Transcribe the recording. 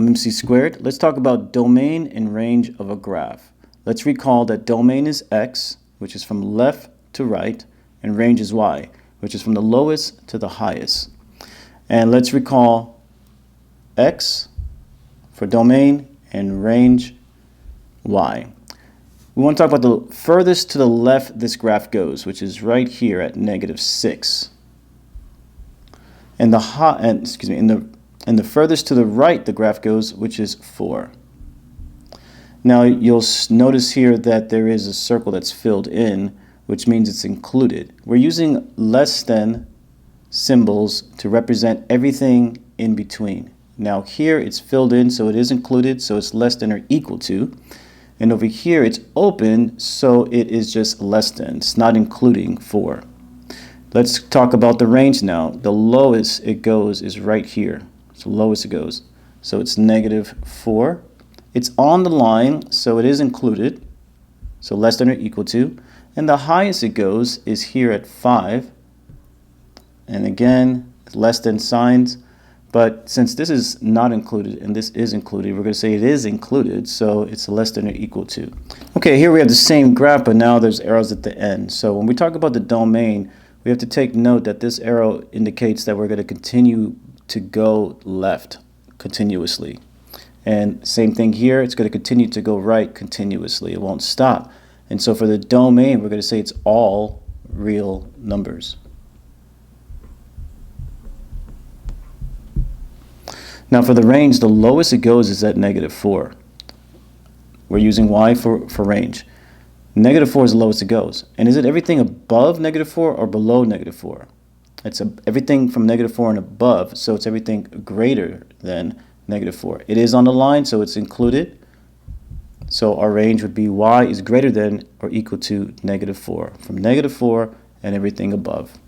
MC Squared. Let's talk about domain and range of a graph. Let's recall that domain is X, which is from left to right, and range is Y, which is from the lowest to the highest. And let's recall X for domain and range Y. We want to talk about the furthest to the left this graph goes, which is right here at -6. And the furthest to the right the graph goes, which is 4. Now you'll notice here that there is a circle that's filled in, which means it's included. We're using less than symbols to represent everything in between. Now here it's filled in, so it is included, so it's less than or equal to. And over here it's open, so it is just less than. It's not including 4. Let's talk about the range now. The lowest it goes is right here. It's the lowest it goes. So it's -4. It's on the line, so it is included. So less than or equal to. And the highest it goes is here at 5. And again, less than signs. But since this is not included and this is included, we're going to say it is included, so it's less than or equal to. Okay, here we have the same graph, but now there's arrows at the end. So when we talk about the domain, we have to take note that this arrow indicates that we're going to continue to go left continuously. And same thing here, it's going to continue to go right continuously. It won't stop. And so for the domain, we're going to say it's all real numbers. Now for the range, the lowest it goes is at -4. We're using Y for range. -4 is the lowest it goes. And is it everything above -4 or below -4? It's everything from -4 and above, so it's everything greater than -4. It is on the line, so it's included. So our range would be Y is greater than or equal to -4, from -4 and everything above.